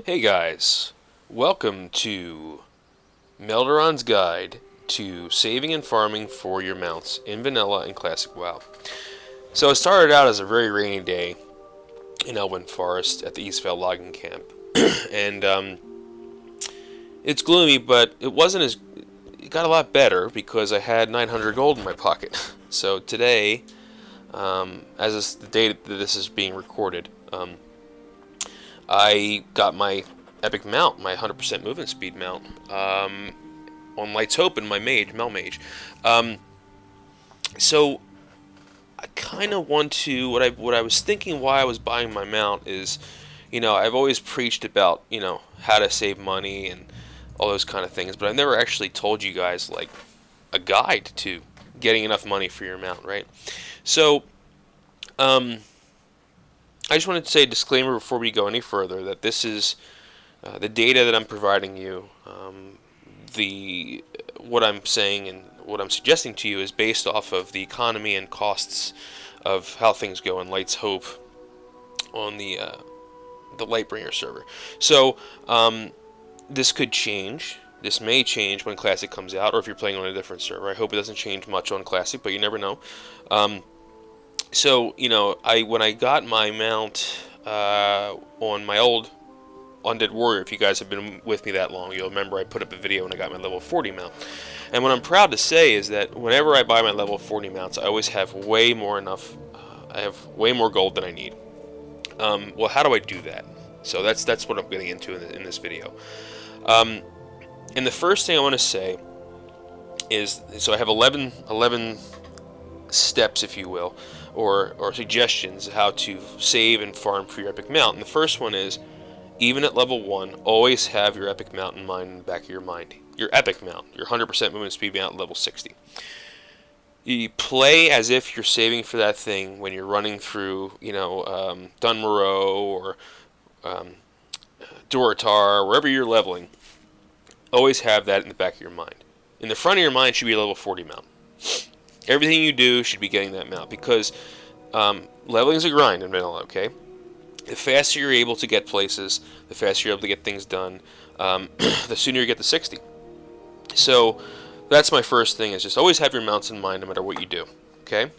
Hey guys, welcome to Melderon's Guide to Saving and Farming for Your Mounts in Vanilla and Classic WoW. So it started out as a very rainy day in Elwyn Forest at the Eastvale logging camp, and it's gloomy, but it wasn't as. It got a lot better because I had 900 gold in my pocket. So today, as is the day that this is being recorded, I got my epic mount, my 100% movement speed mount, on Light's Hope and my mage, Mage. So I kind of want to. What I was thinking why I was buying my mount is, I've always preached about how to save money and all those kind of things, but I've never actually told you guys like a guide to getting enough money for your mount, right? So, I just wanted to say a disclaimer before we go any further that this is the data that I'm providing you. What I'm saying and what I'm suggesting to you is based off of the economy and costs of how things go in Light's Hope on the Lightbringer server. So this could change. This may change when Classic comes out, or if you're playing on a different server. I hope it doesn't change much on Classic, but you never know. So, when I got my mount on my old Undead Warrior, if you guys have been with me that long, you'll remember I put up a video when I got my level 40 mount. And what I'm proud to say is that whenever I buy my level 40 mounts, I always have way more gold than I need. Well, how do I do that? So that's what I'm getting into in this video. And the first thing I want to say is, so I have 11 steps, if you will, or suggestions how to save and farm for your epic mount. And the first one is, even at level 1, always have your epic mount in mind, in the back of your mind. Your epic mount, your 100% movement speed mount at level 60. You play as if you're saving for that thing when you're running through, Dunmoreau or Duratar, wherever you're leveling. Always have that in the back of your mind. In the front of your mind should be a level 40 mount. Everything you do should be getting that mount, because leveling is a grind in vanilla, okay? The faster you're able to get places, the faster you're able to get things done, the sooner you get to 60. So that's my first thing, is just always have your mounts in mind no matter what you do, okay?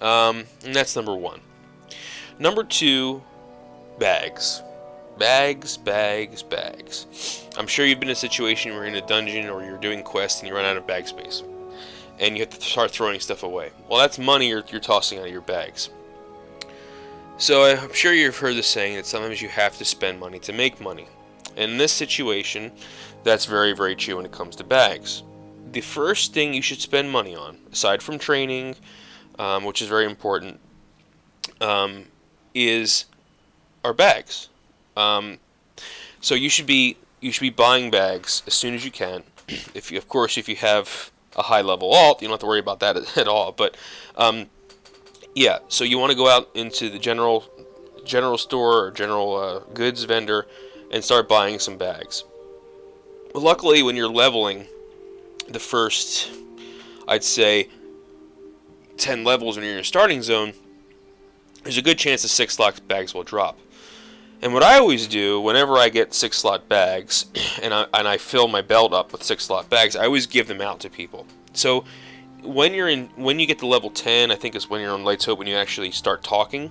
And that's number 1. Number 2, bags. Bags. I'm sure you've been in a situation where you're in a dungeon or you're doing quests and you run out of bag space, and you have to start throwing stuff away. Well, that's money you're tossing out of your bags. So I'm sure you've heard the saying that sometimes you have to spend money to make money. And in this situation, that's very, very true when it comes to bags. The first thing you should spend money on, aside from training, which is very important, are bags. So you should be buying bags as soon as you can. If you have a high level alt, you don't have to worry about that at all. But yeah, so you want to go out into the general store or general goods vendor and start buying some bags. Luckily, when you're leveling, the first, I'd say, 10 levels when you're in your starting zone, there's a good chance the 6-slot bags will drop. And what I always do whenever I get 6-slot bags and I fill my belt up with 6-slot bags, I always give them out to people. So when you get to level 10, I think is when you're on Light's Hope, when you actually start talking.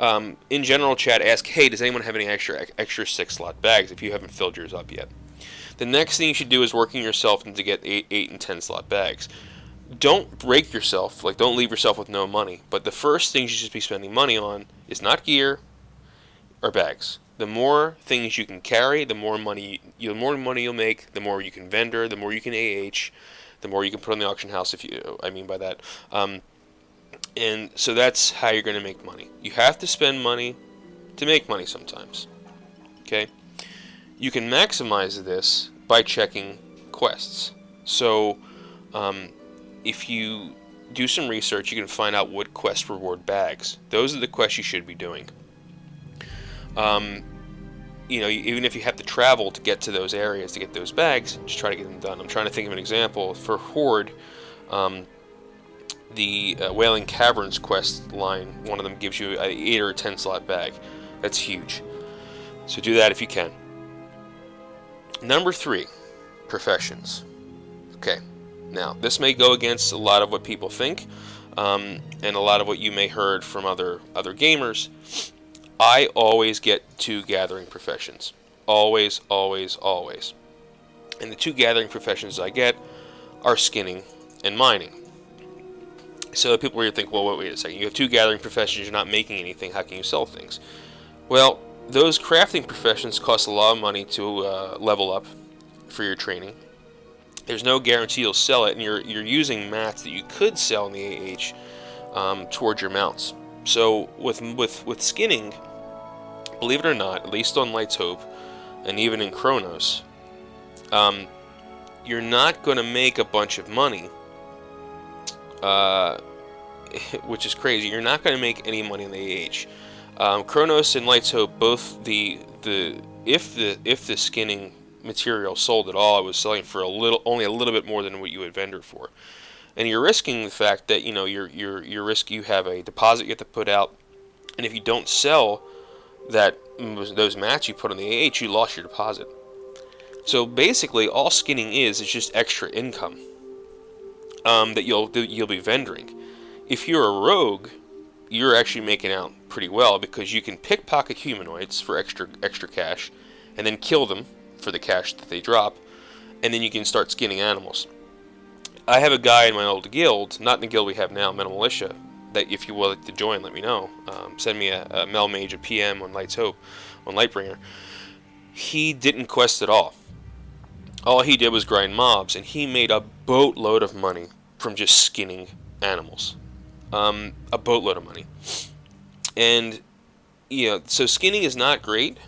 In general chat, ask, hey, does anyone have any extra 6-slot bags if you haven't filled yours up yet? The next thing you should do is working yourself to get 8 and 10-slot bags. Don't break yourself, don't leave yourself with no money. But the first things you should be spending money on is not gear or bags. The more things you can carry, the more money you'll make, the more you can vendor, the more you can AH, the more you can put on the auction house, by that. And so that's how you're going to make money. You have to spend money to make money sometimes. Okay? You can maximize this by checking quests. So if you do some research, you can find out what quests reward bags. Those are the quests you should be doing. Even if you have to travel to get to those areas to get those bags, just try to get them done. I'm trying to think of an example. For Horde, the Wailing Caverns quest line, one of them gives you an 8 or 10 slot bag. That's huge. So do that if you can. Number 3, professions. Okay, now this may go against a lot of what people think, and a lot of what you may heard from other gamers. I always get 2 gathering professions. Always, always, always. And the 2 gathering professions I get are skinning and mining. So people will think, well, wait a second. You have 2 gathering professions. You're not making anything. How can you sell things? Well, those crafting professions cost a lot of money to level up for your training. There's no guarantee you'll sell it, and you're using mats that you could sell in the AH towards your mounts. So with skinning, believe it or not, at least on Light's Hope, and even in Chronos, you're not going to make a bunch of money, which is crazy. You're not going to make any money in the AH. Chronos and Light's Hope, both if the skinning material sold at all, it was selling for only a little bit more than what you would vendor for, and you're risking the fact that you have a deposit you have to put out, and if you don't sell those mats you put on the AH, you lost your deposit. So basically, all skinning is just extra income that you'll be vendoring. If you're a rogue, you're actually making out pretty well, because you can pickpocket humanoids for extra cash, and then kill them for the cash that they drop, and then you can start skinning animals. I have a guy in my old guild, not in the guild we have now, Metal Militia, that if you would like to join, let me know. Send me a Mel Mage, a PM on Light's Hope, on Lightbringer. He didn't quest at all. All he did was grind mobs, and he made a boatload of money from just skinning animals. A boatload of money. And so skinning is not great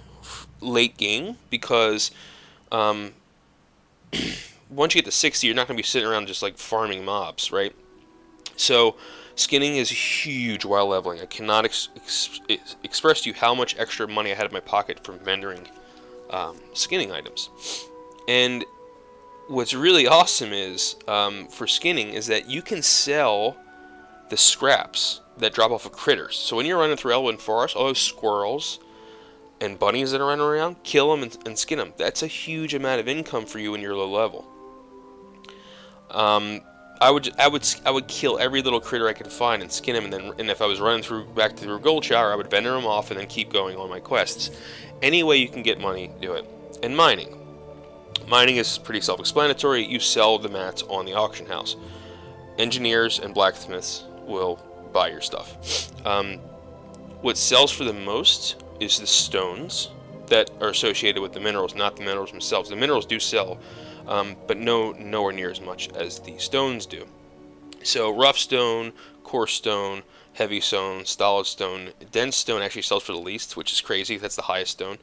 late game, because once you get to 60, you're not going to be sitting around just like farming mobs, right? So skinning is huge while leveling. I cannot express to you how much extra money I had in my pocket from vendoring skinning items. And what's really awesome is, for skinning, is that you can sell the scraps that drop off of critters. So when you're running through Elwyn Forest, all those squirrels and bunnies that are running around, kill them and skin them. That's a huge amount of income for you when you're low level. I would kill every little critter I could find and skin them, and if I was running back through Gold Shower, I would vendor them off and then keep going on my quests. Any way you can get money, do it. And mining. Mining is pretty self-explanatory. You sell the mats on the auction house. Engineers and blacksmiths will buy your stuff. What sells for the most is the stones that are associated with the minerals, not the minerals themselves. The minerals do sell, but nowhere near as much as the stones do. So rough stone, coarse stone, heavy stone, solid stone, dense stone actually sells for the least, which is crazy. That's the highest stone.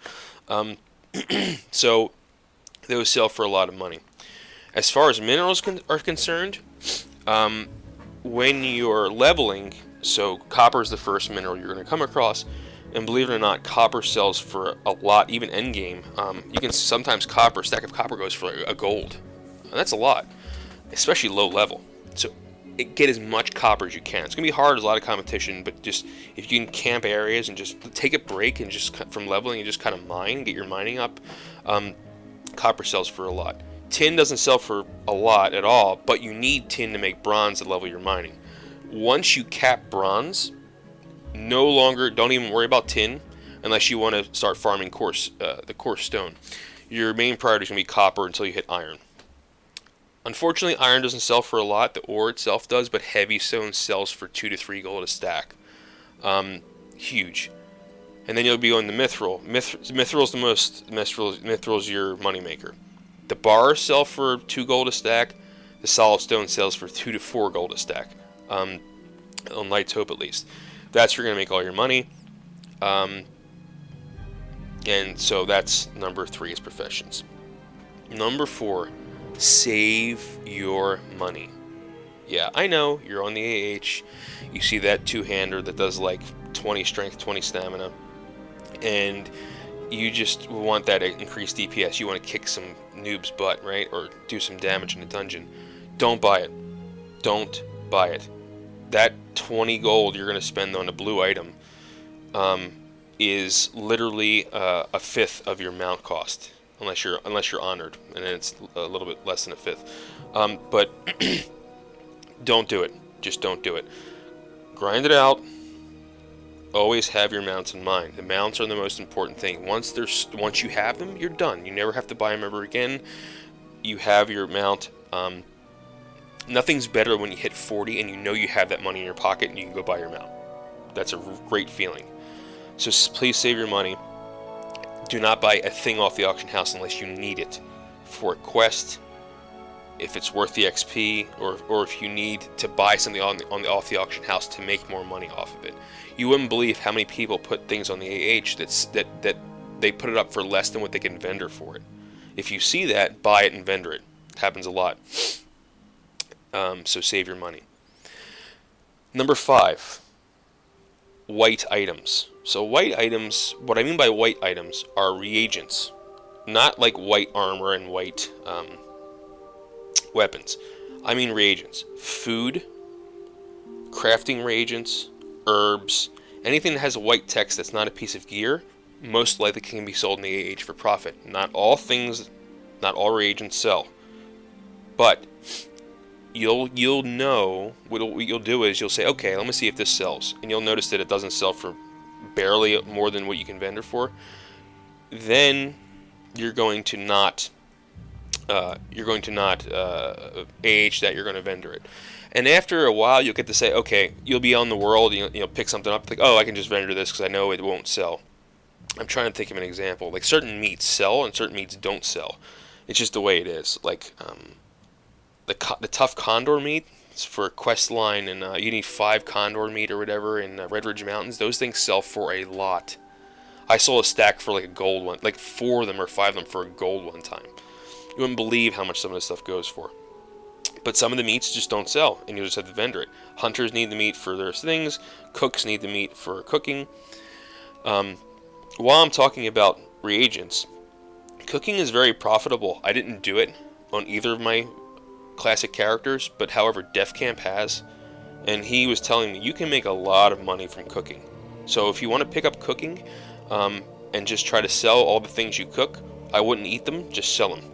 So those sell for a lot of money. As far as minerals are concerned, when you're leveling, so copper is the first mineral you're going to come across, and believe it or not, copper sells for a lot, even endgame. You can sometimes a stack of copper goes for a gold. And that's a lot, especially low level. So get as much copper as you can. It's going to be hard, there's a lot of competition, but just if you can camp areas and just take a break and just from leveling and just kind of mine, get your mining up, copper sells for a lot. Tin doesn't sell for a lot at all, but you need tin to make bronze to level your mining. Once you cap bronze, don't even worry about tin unless you want to start farming the coarse stone. Your main priority is going to be copper until you hit iron. Unfortunately, iron doesn't sell for a lot. The ore itself does, but heavy stone sells for 2 to 3 gold a stack. Huge. And then you'll be on the mithril. Mithril's your moneymaker. The bars sell for 2 gold a stack. The solid stone sells for 2 to 4 gold a stack. On Light's Hope at least. That's where you're going to make all your money. And so that's number 3 is professions. Number 4, save your money. Yeah, I know, you're on the AH. You see that 2-hander that does like 20 strength, 20 stamina. And you just want that increased DPS. You want to kick some noob's butt, right? Or do some damage in a dungeon. Don't buy it. Don't buy it. That 20 gold you're going to spend on a blue item is literally a fifth of your mount cost, unless you're honored, and then it's a little bit less than a fifth. But don't do it. Just don't do it. Grind it out. Always have your mounts in mind. The mounts are the most important thing. Once you have them, you're done. You never have to buy them ever again. You have your mount. Nothing's better when you hit 40 and you know you have that money in your pocket and you can go buy your mount. That's a great feeling. So please save your money. Do not buy a thing off the auction house unless you need it for a quest, if it's worth the XP, or if you need to buy something off the auction house to make more money off of it. You wouldn't believe how many people put things on the AH that they put it up for less than what they can vendor for it. If you see that, buy it and vendor it. It happens a lot. So save your money. Number 5, white items. So white items, what I mean by white items are reagents. Not like white armor and white weapons. I mean reagents. Food, crafting reagents, herbs, anything that has a white text that's not a piece of gear, most likely can be sold in the AH for profit. Not all reagents sell. But you'll know, what you'll do is you'll say, okay, let me see if this sells. And you'll notice that it doesn't sell for barely more than what you can vendor for. Then you're going to not AH that, you're going to vendor it. And after a while, you'll get to say, okay, you'll be on the world, you'll pick something up, like, oh, I can just vendor this because I know it won't sell. I'm trying to think of an example. Like, certain meats sell and certain meats don't sell. It's just the way it is. Like, the tough condor meat for a quest line, and you need 5 condor meat or whatever in Red Ridge Mountains. Those things sell for a lot. I sold a stack for like a gold one, like 4 of them or 5 of them for a gold one time. You wouldn't believe how much some of this stuff goes for. But some of the meats just don't sell, and you just have to vendor it. Hunters need the meat for their things. Cooks need the meat for cooking. While I'm talking about reagents, cooking is very profitable. I didn't do it on either of my classic characters, but however, Defcamp has, and he was telling me you can make a lot of money from cooking. So if you want to pick up cooking and just try to sell all the things you cook, I wouldn't eat them, just sell them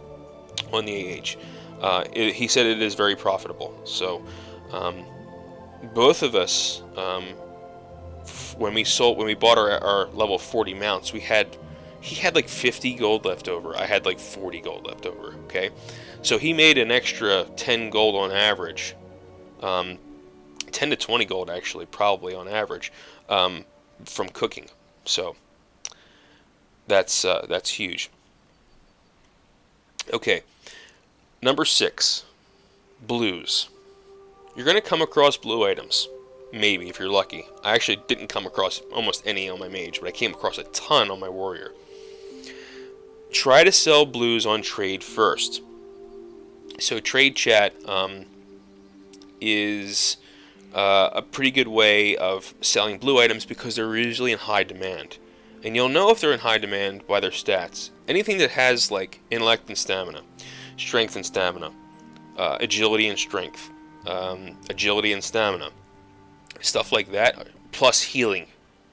on the AH. He said it is very profitable. So both of us, when we bought our level 40 mounts, he had like 50 gold left over. I had like 40 gold left over. Okay, so he made an extra 10 gold on average, 10 to 20 gold actually, probably on average, from cooking. So that's huge. Okay. Number 6, blues. You're going to come across blue items, maybe, if you're lucky. I actually didn't come across almost any on my mage, but I came across a ton on my warrior. Try to sell blues on trade first. So trade chat is a pretty good way of selling blue items because they're usually in high demand. And you'll know if they're in high demand by their stats. Anything that has like intellect and stamina, strength and stamina, agility and strength, agility and stamina, stuff like that, plus healing,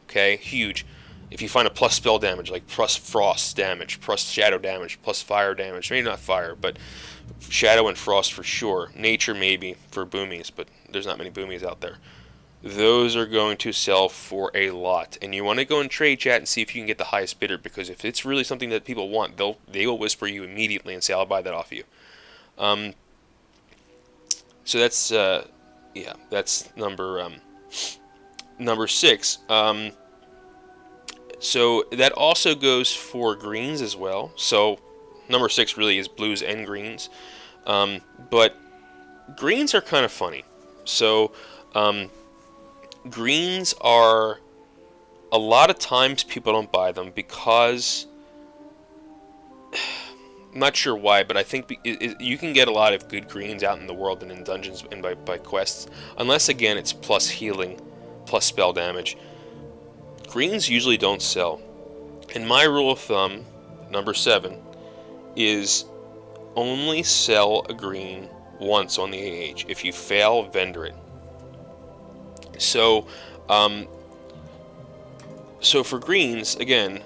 okay, huge. If you find a plus spell damage, like plus frost damage, plus shadow damage, plus fire damage, maybe not fire, but shadow and frost for sure, nature maybe for boomies, but there's not many boomies out there. Those are going to sell for a lot, and you want to go in trade chat and see if you can get the highest bidder, because if it's really something that people want, they will whisper you immediately and say, I'll buy that off you. So that's that's number 6. So that also goes for greens as well. So number 6 really is blues and greens, but greens are kind of funny. So greens are, a lot of times people don't buy them because, I'm not sure why, but I think you can get a lot of good greens out in the world and in dungeons and by quests, unless again it's plus healing, plus spell damage. Greens usually don't sell. And my rule of thumb, number 7, is only sell a green once on the AH. If you fail, vendor it. So, So for greens, again,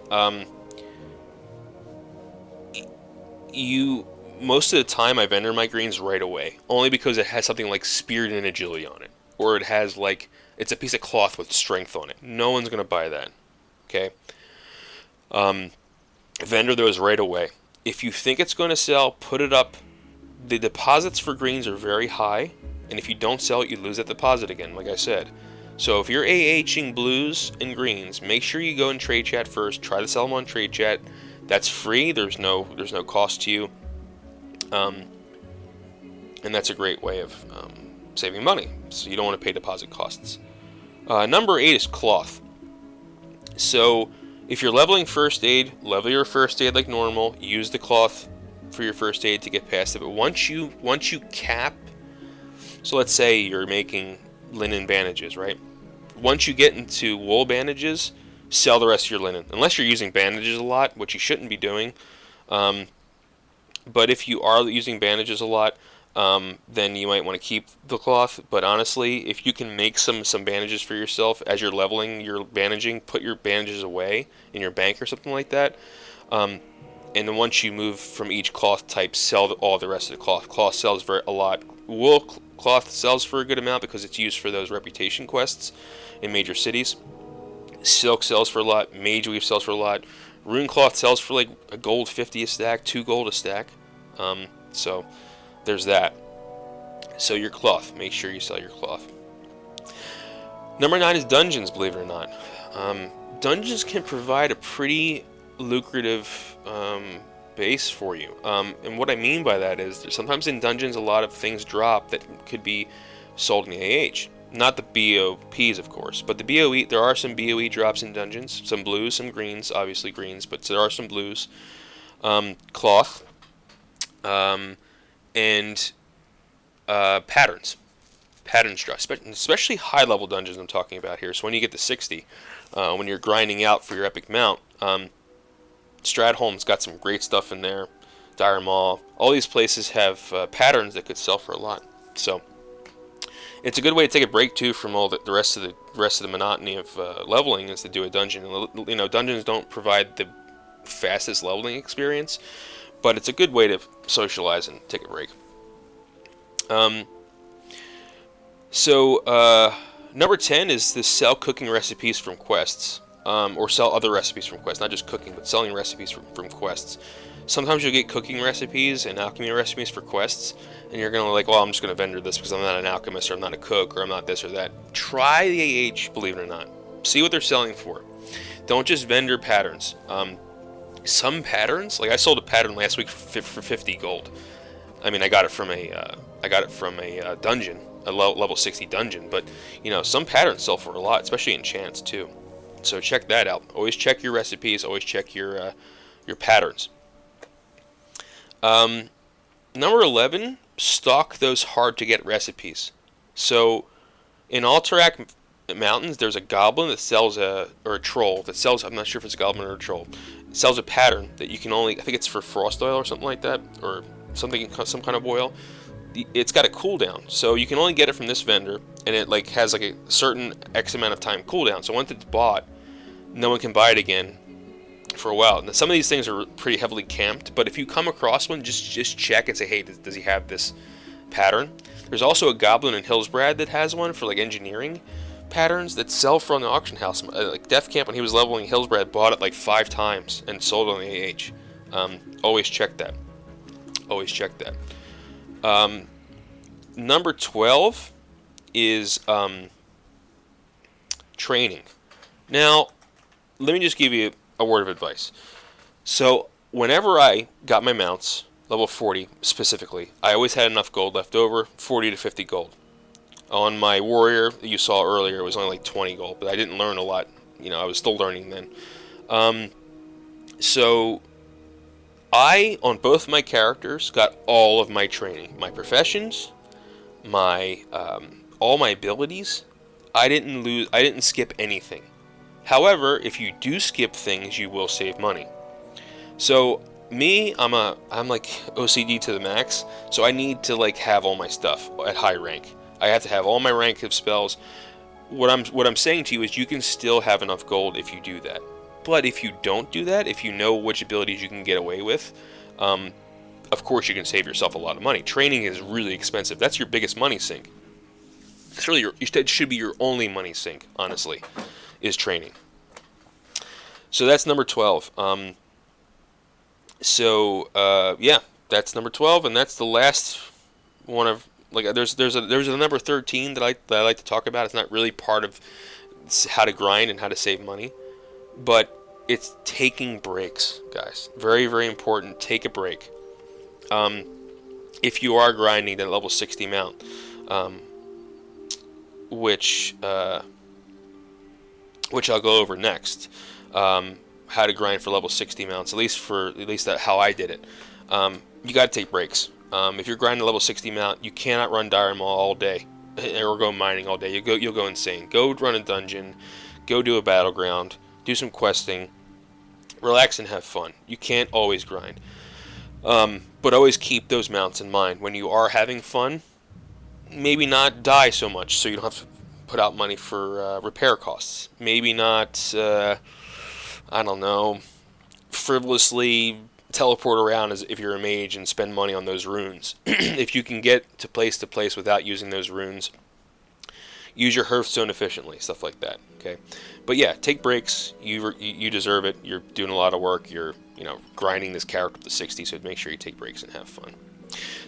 you most of the time I vendor my greens right away, only because it has something like Spirit and Agility on it, or it has like it's a piece of cloth with strength on it. No one's gonna buy that. Okay, vendor those right away. If you think it's going to sell, put it up. The deposits for greens are very high, and if you don't sell it, you lose that deposit again, like I said. So if you're AHing blues and greens, make sure you go in trade chat first. Try to sell them on trade chat. That's free. There's no cost to you, and that's a great way of saving money. So you don't want to pay deposit costs. Number 8 is cloth. So if you're leveling first aid, level your first aid like normal. Use the cloth for your first aid to get past it. But once you cap, so let's say you're making linen bandages, right? Once you get into wool bandages, sell the rest of your linen. Unless you're using bandages a lot, which you shouldn't be doing. But if you are using bandages a lot, then you might want to keep the cloth. But honestly, if you can make some bandages for yourself as you're leveling your bandaging, put your bandages away in your bank or something like that. And then once you move from each cloth type, sell all the rest of the cloth. Cloth sells a lot. Wool cloth sells for a good amount because it's used for those reputation quests in major cities. Silk sells for a lot. Mage weave sells for a lot. Rune cloth sells for like a gold 50 a stack, 2 gold a stack. So there's that. So your cloth, make sure you sell your cloth. Number 9 is dungeons, believe it or not. Dungeons can provide a pretty lucrative base for you. And what I mean by that is sometimes in dungeons a lot of things drop that could be sold in the AH. Not the BOPs, of course, but the BOE. There are some BOE drops in dungeons. Some blues, some greens, obviously greens, but there are some blues. Cloth. And patterns drop, especially high level dungeons I'm talking about here. So when you get to 60, when you're grinding out for your epic mount, Stratholme's got some great stuff in there. Dire Maw, all these places have patterns that could sell for a lot. So it's a good way to take a break too from all the rest of the monotony of leveling, is to do a dungeon. You know, dungeons don't provide the fastest leveling experience, but it's a good way to socialize and take a break. Number 10 is to sell cooking recipes from quests, or sell other recipes from quests, not just cooking, but selling recipes from quests. Sometimes you'll get cooking recipes and alchemy recipes for quests, and you're gonna like, well, I'm just gonna vendor this because I'm not an alchemist, or I'm not a cook, or I'm not this or that. Try the AH, believe it or not. See what they're selling for. Don't just vendor patterns. Some patterns, like I sold a pattern last week for 50 gold. I mean, I got it from a dungeon, a level 60 dungeon. But you know, some patterns sell for a lot, especially enchants too. So check that out. Always check your recipes. Always check your patterns. Number 11, stock those hard to get recipes. So in Alterac Mountains, there's a goblin that sells or a troll that sells. I'm not sure if it's a goblin or a troll. It sells a pattern that you can only. I think it's for frost oil or something like that, or something, some kind of oil. It's got a cooldown, so you can only get it from this vendor, and it like has like a certain X amount of time cooldown. So once it's bought, no one can buy it again for a while. Now, some of these things are pretty heavily camped, but if you come across one, just check and say, hey, does he have this pattern? There's also a goblin in Hillsbrad that has one for like engineering patterns that sell from the auction house. Like Defcamp, when he was leveling Hillsbrad, bought it like 5 times and sold on the AH. Always check that. Always check that. Number 12 is training. Now, let me just give you a word of advice. So, whenever I got my mounts, level 40 specifically, I always had enough gold left over, 40 to 50 gold. On my warrior that you saw earlier, it was only like 20 gold, but I didn't learn a lot. You know, I was still learning then. So I, on both my characters, got all of my training, my professions, my all my abilities. I didn't skip anything. However, if you do skip things, you will save money. So me, I'm like OCD to the max, so I need to like have all my stuff at high rank. I have to have all my rank of spells. what I'm saying to you is you can still have enough gold if you do that. But if you don't do that, if you know which abilities you can get away with, of course you can save yourself a lot of money. Training is really expensive. That's your biggest money sink. It's really it should be your only money sink, honestly, is training. So that's number 12. Yeah, that's number 12, and that's the last one of, like, there's a number 13 that I like to talk about. It's not really part of how to grind and how to save money, but it's taking breaks, guys. Very, very important. Take a break. If you are grinding that level 60 mount, which I'll go over next. How to grind for level 60 mounts, at least that how I did it. You got to take breaks. If you're grinding level 60 mount, you cannot run Dire Maul all day or go mining all day. You'll go insane. Go run a dungeon, go do a battleground, do some questing, relax and have fun. You can't always grind, but always keep those mounts in mind when you are having fun. Maybe not die so much, so you don't have to put out money for repair costs. Maybe not. I don't know, frivolously teleport around as if you're a mage and spend money on those runes. If you can get to place without using those runes, use your Hearthstone efficiently, stuff like that. Okay, but yeah, take breaks. You deserve it. You're doing a lot of work. You're grinding this character up to 60, so make sure you take breaks and have fun.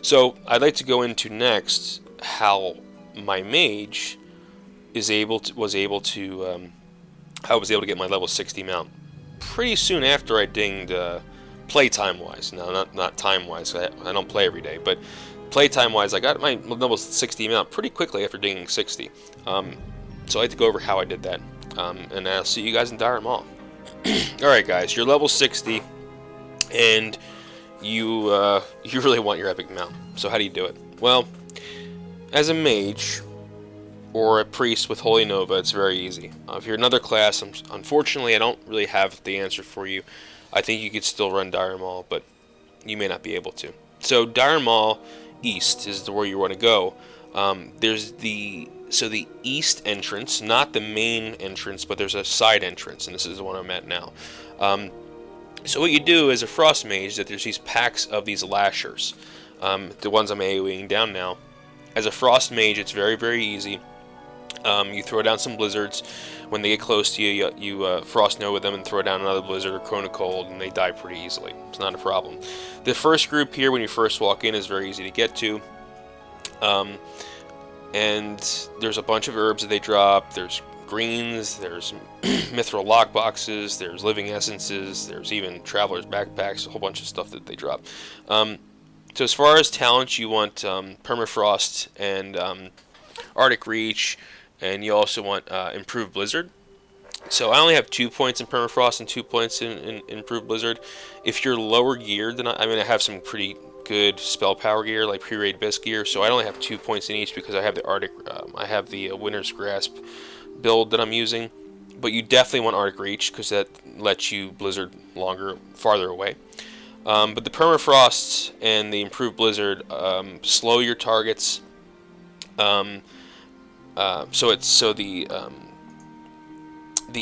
So I'd like to go into next how my mage was able to get my level 60 mount pretty soon after I dinged playtime wise. No, not time wise. I don't play every day, but playtime wise, I got my level 60 mount pretty quickly after dinging 60. So I like to go over how I did that, and I'll see you guys in Dire Maul. All right, guys, you're level 60, and you really want your epic mount. So how do you do it? Well, as a mage or a priest with Holy Nova, it's very easy. If you're another class, unfortunately, I don't really have the answer for you. I think you could still run Dire Maul, but you may not be able to. So Dire Maul East is where you want to go. There's the east entrance, not the main entrance, but there's a side entrance, and this is the one I'm at now. So what you do as a Frost Mage, that there's these packs of these lashers, the ones I'm AoEing down now. As a Frost Mage, it's very, very easy. You throw down some blizzards. When they get close to you, you Frost Nova them and throw down another blizzard or Cone of Cold, and they die pretty easily. It's not a problem. The first group here, when you first walk in, is very easy to get to. And there's a bunch of herbs that they drop. There's greens, there's mithril lockboxes, there's living essences, there's even traveler's backpacks, a whole bunch of stuff that they drop. So as far as talents, you want Permafrost and Arctic Reach, and you also want Improved Blizzard. So I only have 2 points in Permafrost and 2 points in Improved Blizzard. If you're lower geared than I have some pretty good spell power gear, like pre-raid Bisque gear, so I only have 2 points in each because I have the I have the Winter's Grasp build that I'm using. But you definitely want Arctic Reach because that lets you Blizzard farther away. But the Permafrost and the Improved Blizzard slow your targets. The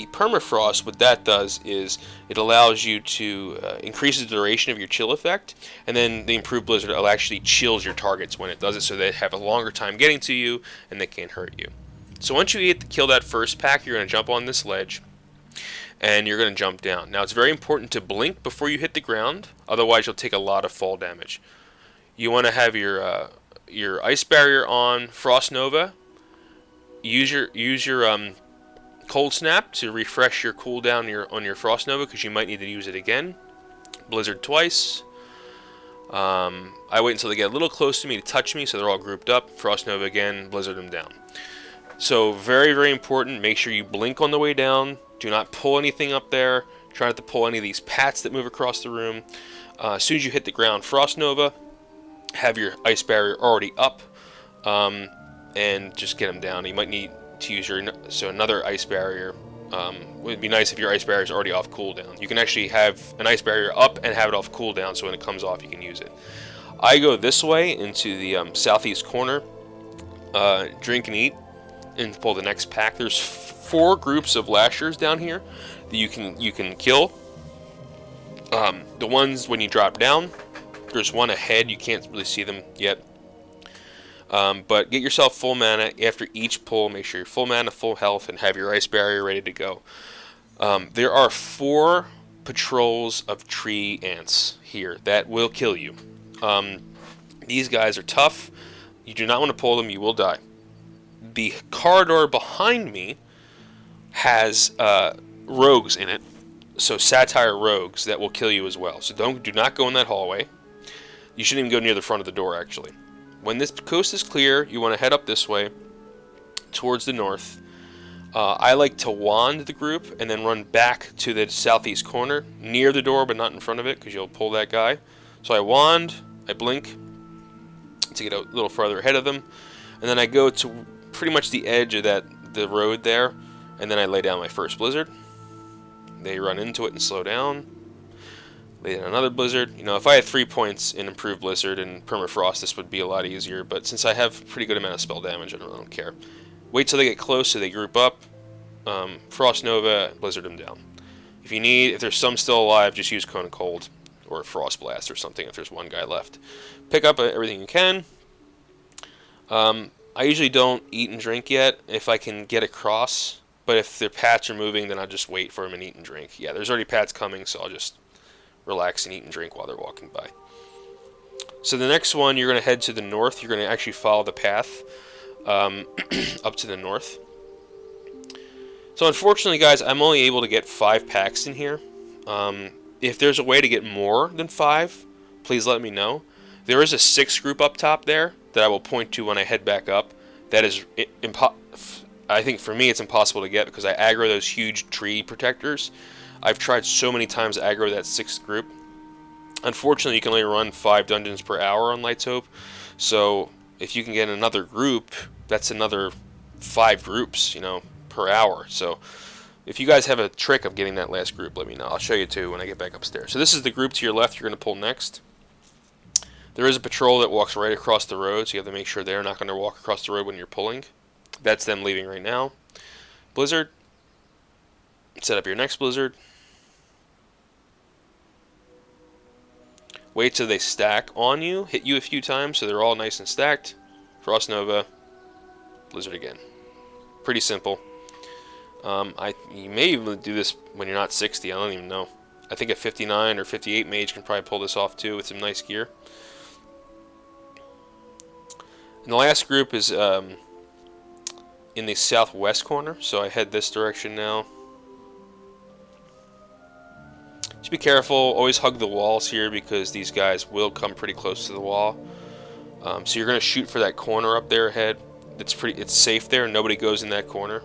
Permafrost, what that does is it allows you to increase the duration of your chill effect, and then the Improved Blizzard actually chills your targets when it does it, so they have a longer time getting to you and they can't hurt you. So once you kill that first pack, you're going to jump on this ledge and you're going to jump down. Now it's very important to blink before you hit the ground, otherwise you'll take a lot of fall damage. You want to have your Ice Barrier on, Frost Nova. Use your Cold Snap to refresh your cooldown on your Frost Nova, because you might need to use it again. Blizzard twice. I wait until they get a little close to me to touch me, so they're all grouped up. Frost Nova again, Blizzard them down. So very, very important. Make sure you blink on the way down. Do not pull anything up there. Try not to pull any of these pats that move across the room. As soon as you hit the ground, Frost Nova. Have your Ice Barrier already up, and just get them down. You might need to use another Ice Barrier. It would be nice if your Ice Barrier is already off cooldown. You can actually have an Ice Barrier up and have it off cooldown, so when it comes off, you can use it. I go this way into the southeast corner, drink and eat, and pull the next pack. There's 4 groups of lashers down here that you can kill. The ones when you drop down, there's one ahead. You can't really see them yet. But get yourself full mana after each pull. Make sure you're full mana, full health, and have your ice barrier ready to go. There are 4 patrols of tree ants here that will kill you. These guys are tough. You do not want to pull them. You will die. The corridor behind me has rogues in it. So satire rogues that will kill you as well. So do not go in that hallway. You shouldn't even go near the front of the door, actually. When this coast is clear, you want to head up this way towards the north. I like to wand the group and then run back to the southeast corner, near the door but not in front of it, because you'll pull that guy. So I wand, I blink to get a little farther ahead of them, and then I go to pretty much the edge of the road there, and then I lay down my first blizzard. They run into it and slow down. Lay down another blizzard. You know, if I had 3 points in improved blizzard and permafrost, this would be a lot easier, but since I have pretty good amount of spell damage, I don't care. Wait till they get close so they group up. Frost Nova, blizzard them down. If there's some still alive, just use Cone of Cold or Frost Blast or something if there's one guy left. Pick up everything you can. I usually don't eat and drink yet if I can get across, but if their pats are moving, then I'll just wait for them and eat and drink. Yeah, there's already pats coming, so I'll just relax and eat and drink while they're walking by. So the next one, you're going to head to the north. You're going to actually follow the path up to the north. So unfortunately, guys, I'm only able to get 5 packs in here. If there's a way to get more than 5, please let me know. There is a 6 group up top there that I will point to when I head back up. That is, I think for me it's impossible to get because I aggro those huge tree protectors. I've tried so many times to aggro that 6th group. Unfortunately, you can only run 5 dungeons per hour on Light's Hope. So if you can get another group, that's another 5 groups, you know, per hour. So if you guys have a trick of getting that last group, let me know. I'll show you too when I get back upstairs. So this is the group to your left you're going to pull next. There is a patrol that walks right across the road, so you have to make sure they're not going to walk across the road when you're pulling. That's them leaving right now. Blizzard. Set up your next blizzard. Wait till they stack on you, hit you a few times so they're all nice and stacked. Frost Nova, blizzard again. Pretty simple. You may even do this when you're not 60, I don't even know. I think a 59 or 58 mage can probably pull this off too with some nice gear. And the last group is in the southwest corner, so I head this direction now. Just be careful, always hug the walls here because these guys will come pretty close to the wall. So you're going to shoot for that corner up there ahead. It's safe there, nobody goes in that corner.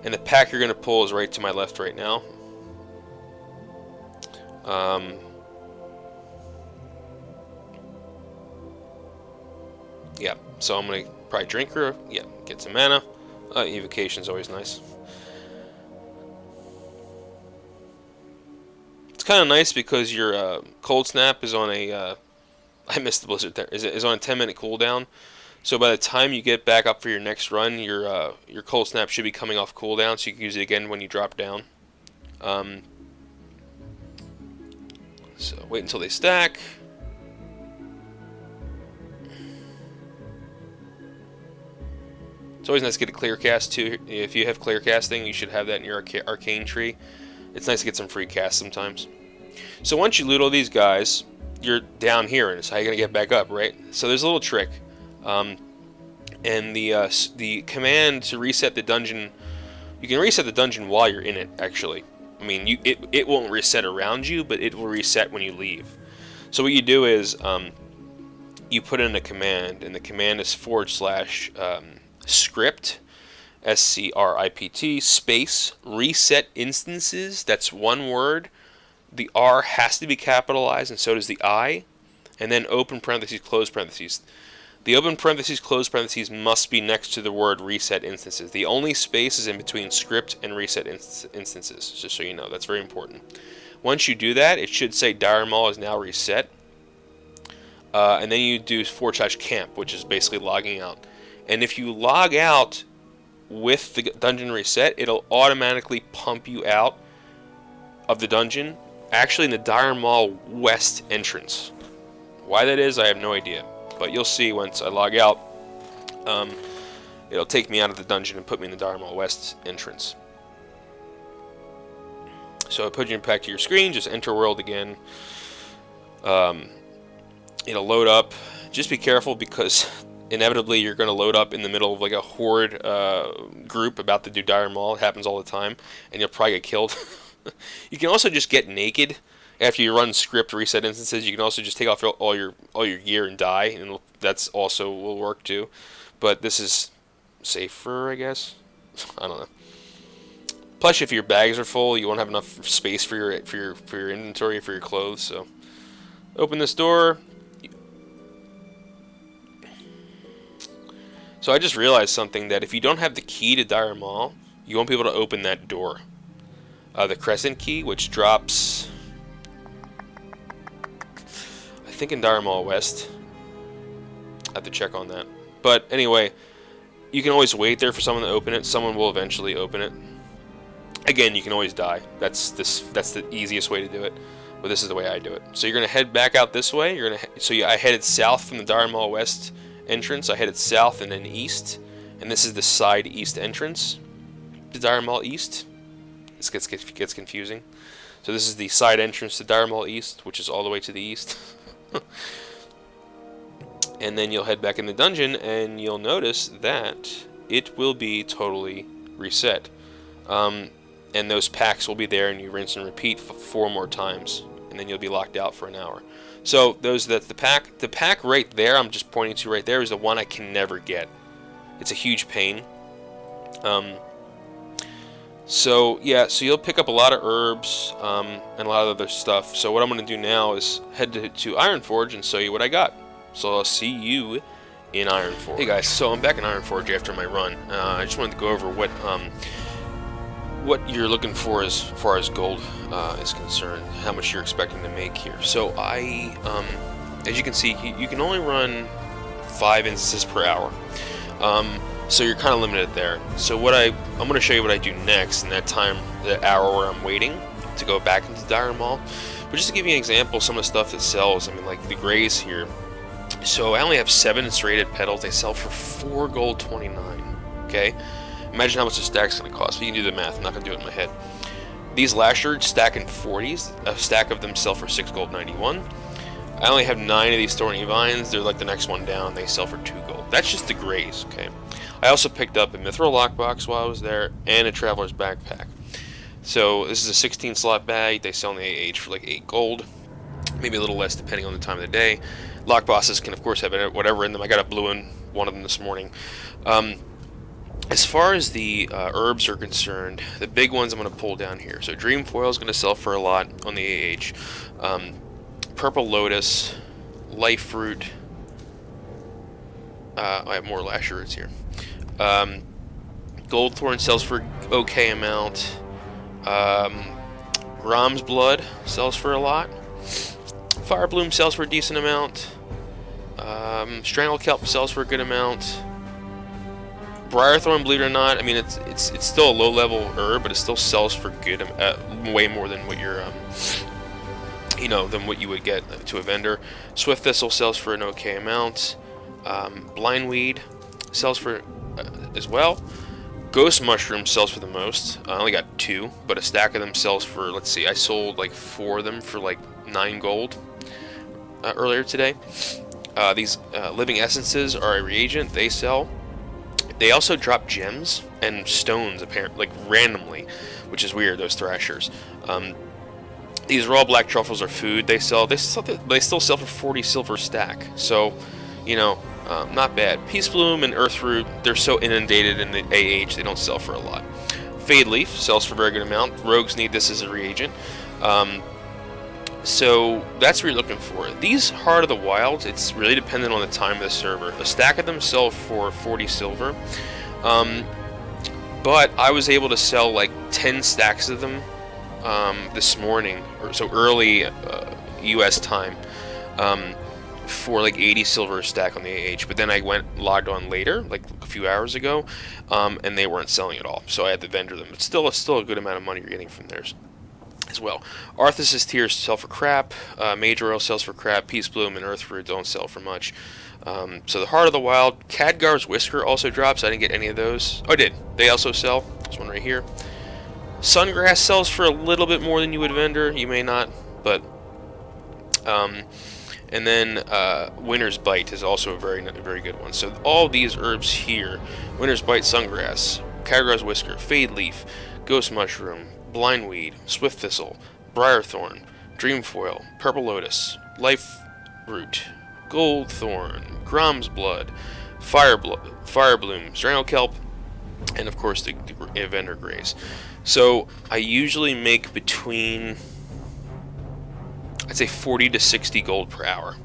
And the pack you're going to pull is right to my left right now. Yeah, so I'm going to probably drink her. Yeah, get some mana. Evocation's always nice. It's kind of nice because your Cold Snap is on a... I missed the blizzard there. Is on a 10-minute cooldown. So by the time you get back up for your next run, your Cold Snap should be coming off cooldown, so you can use it again when you drop down. So wait until they stack. It's always nice to get a clear cast too. If you have clear casting, you should have that in your arcane tree. It's nice to get some free casts sometimes. So once you loot all these guys, you're down here, and it's how you're gonna get back up, right? So there's a little trick, and the command to reset the dungeon. You can reset the dungeon while you're in it. Actually, I mean, it won't reset around you, but it will reset when you leave. So what you do is you put in a command, and the command is /script, SCRIPT, space, reset instances. That's one word. The R has to be capitalized, and so does the I, and then open parentheses, close parentheses. The open parentheses, close parentheses must be next to the word reset instances. The only space is in between script and reset instances, just so you know. That's very important. Once you do that, it should say Dire Maul is now reset. And then you do /camp, which is basically logging out. And if you log out with the dungeon reset, it'll automatically pump you out of the dungeon, actually in the Dire Maul West entrance. Why that is, I have no idea, but you'll see once I log out. It'll take me out of the dungeon and put me in the Dire Maul West entrance. So I put you back to your screen, just enter world again. It'll load up. Just be careful, because inevitably you're going to load up in the middle of like a horde group about to do Dire Maul. It happens all the time, and you'll probably get killed. You can also just get naked after you run script reset instances. You can also just take off all your gear and die, and that's also will work too. But this is safer, I guess. I don't know. Plus, if your bags are full, you won't have enough space for your inventory, for your clothes. So, open this door. So I just realized something, that if you don't have the key to Dire Maul, you won't be able to open that door. The Crescent key, which drops, I think, in Dire Maul West. I have to check on that. But anyway, you can always wait there for someone to open it. Someone will eventually open it. Again, you can always die. That's the easiest way to do it. But this is the way I do it. So you're gonna head back out this way. I headed south from the Dire Maul West entrance. I headed south and then east, and this is the side east entrance to Dire Maul East. This gets confusing. So this is the side entrance to Dire Maul East, which is all the way to the east. And then you'll head back in the dungeon, and you'll notice that it will be totally reset. And those packs will be there, and you rinse and repeat 4 more times, and then you'll be locked out for an hour. So that's the pack. The pack right there, I'm just pointing to right there, is the one I can never get. It's a huge pain. So yeah, so you'll pick up a lot of herbs and a lot of other stuff. So what I'm going to do now is head to Ironforge and show you what I got. So I'll see you in Ironforge. Hey guys, so I'm back in Ironforge after my run. I just wanted to go over what you're looking for as far as gold is concerned, how much you're expecting to make here. So as you can see, you can only run 5 instances per hour. So you're kind of limited there. So I'm going to show you what I do next in that time, the hour where I'm waiting to go back into Dire Maul. But just to give you an example, some of the stuff that sells, I mean, like the grays here. So I only have 7 serrated petals. They sell for 4 gold 29. Okay, imagine how much a stack's going to cost. You can do the math. I'm not going to do it in my head. These lashards stack in 40s. A stack of them sell for 6 gold 91. I only have 9 of these thorny vines. They're like the next one down. They sell for 2 gold. That's just the grays. Okay. I also picked up a mithril lockbox while I was there, and a traveler's backpack. So this is a 16 slot bag. They sell in the AH for like 8 gold, maybe a little less depending on the time of the day. Lockboxes can of course have whatever in them. I got a blue in one of them this morning. As far as the herbs are concerned, the big ones I'm going to pull down here. So Dream Foil is going to sell for a lot on the AH. Purple Lotus, Life Fruit. I have more lashards here. Gold Thorn sells for okay amount. Ram's Blood sells for a lot. Fire Bloom sells for a decent amount. Strangle Kelp sells for a good amount. Briarthorn, believe it or not, I mean it's still a low level herb, but it still sells for good, way more than what you're than what you would get to a vendor. Swift Thistle sells for an okay amount. Blindweed sells for as well. Ghost Mushroom sells for the most. I only got 2, but a stack of them sells for, let's see, I sold like 4 of them for like 9 gold earlier today. These Living Essences are a reagent. They sell. They also drop gems and stones, apparently, like randomly, which is weird. Those Thrashers. These raw black truffles are food. They still sell for 40 silver stack. So, not bad. Peace Bloom and Earthroot, they're so inundated in the AH, they don't sell for a lot. Fade Leaf sells for a very good amount. Rogues need this as a reagent. So that's what you're looking for. These Heart of the Wild, it's really dependent on the time of the server. A stack of them sell for 40 silver. But I was able to sell like 10 stacks of them this morning, or so early US time. for like 80 silver a stack on the AH, but then I logged on later, like a few hours ago, and they weren't selling at all, so I had to vendor them. It's still a good amount of money you're getting from theirs as well. Arthas's tiers sell for crap, Major Oil sells for crap, Peace Bloom and Earthroot don't sell for much. So the Heart of the Wild, Khadgar's Whisker also drops. I didn't get any of those. Oh, I did. They also sell. There's one right here. Sungrass sells for a little bit more than you would vendor. You may not, but and then Winter's Bite is also a very good one. So all these herbs here: Winter's Bite, Sungrass, Khadgar's Whisker, Fade Leaf, Ghost Mushroom, Blindweed, Swift Thistle, Briarthorn, Dreamfoil, Purple Lotus, Life Root, Goldthorn, Grom's Blood, Firebloom, Strano Kelp, and of course the Vendor Grays. So I usually make between, I'd say 40 to 60 gold per hour.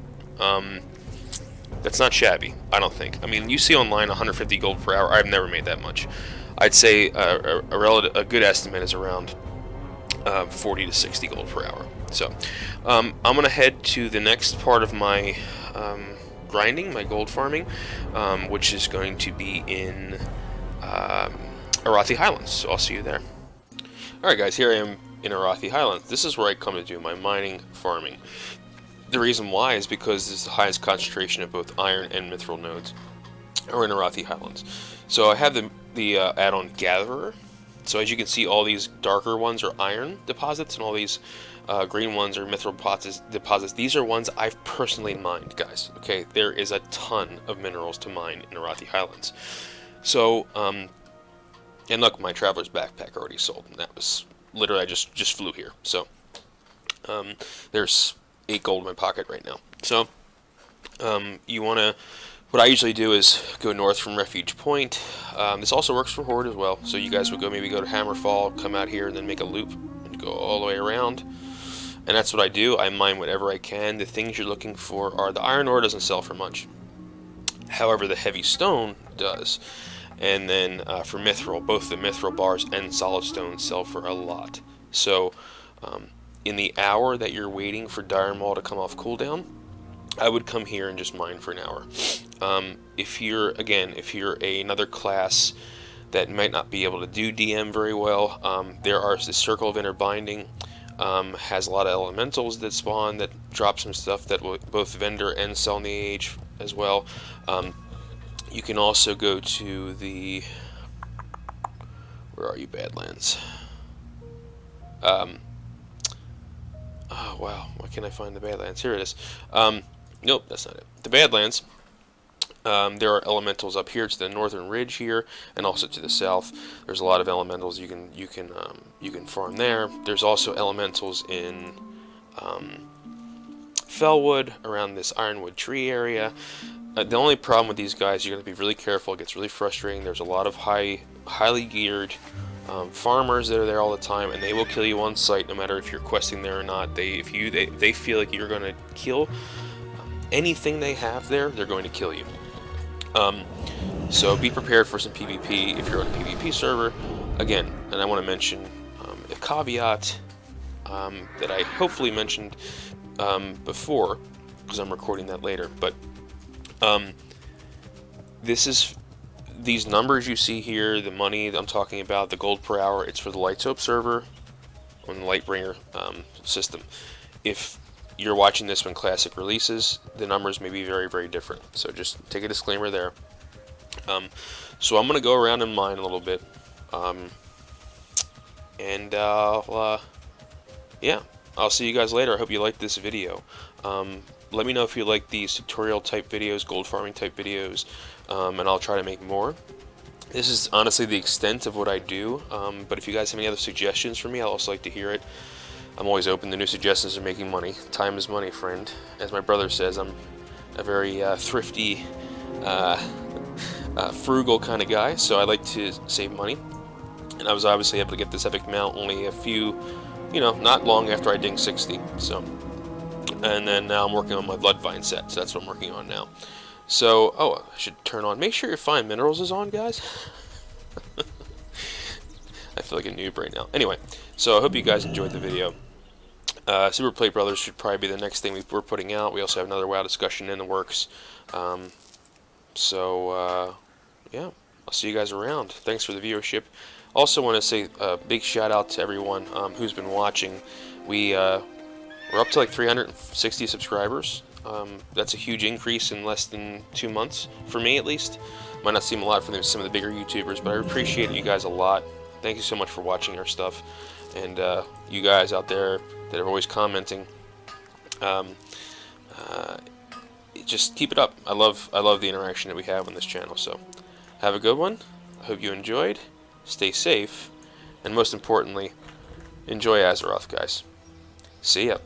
That's not shabby, I don't think. I mean, you see online 150 gold per hour. I've never made that much. I'd say a good estimate is around 40 to 60 gold per hour. So I'm going to head to the next part of my grinding, my gold farming, which is going to be in Arathi Highlands. So I'll see you there. Alright guys, here I am in Arathi Highlands. This is where I come to do my mining farming. The reason why is because this is the highest concentration of both iron and mithril nodes are in Arathi Highlands. So I have the add-on Gatherer. So as you can see, all these darker ones are iron deposits, and all these green ones are mithril deposits. These are ones I've personally mined, guys. Okay, there is a ton of minerals to mine in Arathi Highlands. So, and look, my traveler's backpack already sold, and that was literally I just flew here. So, there's 8 gold in my pocket right now. So, you want to. What I usually do is go north from Refuge Point. This also works for Horde as well. So you guys would maybe go to Hammerfall, come out here, and then make a loop and go all the way around. And that's what I do. I mine whatever I can. The things you're looking for are the iron ore doesn't sell for much. However, the heavy stone does. And then for mithril, both the mithril bars and solid stone sell for a lot. So in the hour that you're waiting for Dire Maul to come off cooldown, I would come here and just mine for an hour. If you're another class that might not be able to do DM very well, there are the Circle of Inner Binding, has a lot of elementals that spawn that drop some stuff that will both vendor and sell in the age as well. You can also go to the, where are you, Badlands? Oh wow, why can't I find the Badlands? Here it is. Nope, that's not it. The Badlands, there are elementals up here to the northern ridge here, and also to the south. There's a lot of elementals you can farm there. There's also elementals in Fellwood around this Ironwood tree area. The only problem with these guys, you're going to be really careful. It gets really frustrating. There's a lot of highly geared farmers that are there all the time, and they will kill you on sight, no matter if you're questing there or not. They feel like you're going to kill anything they have there, they're going to kill you. So be prepared for some PvP if you're on a PvP server. Again, and I want to mention a caveat that I hopefully mentioned before, because I'm recording that later. But these numbers you see here, the money I'm talking about, the gold per hour, it's for the Light Soap server on the Lightbringer system. If you're watching this when Classic releases, the numbers may be very, very different. So just take a disclaimer there. So I'm going to go around and mine a little bit. Yeah, I'll see you guys later. I hope you liked this video. Let me know if you like these tutorial type videos, gold farming type videos, and I'll try to make more. This is honestly the extent of what I do, but if you guys have any other suggestions for me, I'd also like to hear it. I'm always open to new suggestions of making money. Time is money, friend. As my brother says, I'm a very thrifty, frugal kind of guy, so I like to save money. And I was obviously able to get this epic mount only a few, not long after I dinged 60. So, and then now I'm working on my Bloodvine set, so that's what I'm working on now. So, I should turn on. Make sure your Fine Minerals is on, guys. I feel like a noob right now. Anyway, so I hope you guys enjoyed the video. Super Plate Brothers should probably be the next thing we're putting out. We also have another WoW discussion in the works. Yeah, I'll see you guys around. Thanks for the viewership. Also want to say a big shout out to everyone who's been watching. We're up to like 360 subscribers. That's a huge increase in less than 2 months, for me at least. Might not seem a lot for some of the bigger YouTubers, but I appreciate you guys a lot. Thank you so much for watching our stuff. And you guys out there that are always commenting, just keep it up. I love the interaction that we have on this channel. So have a good one. I hope you enjoyed. Stay safe, and most importantly, enjoy Azeroth, guys. See ya.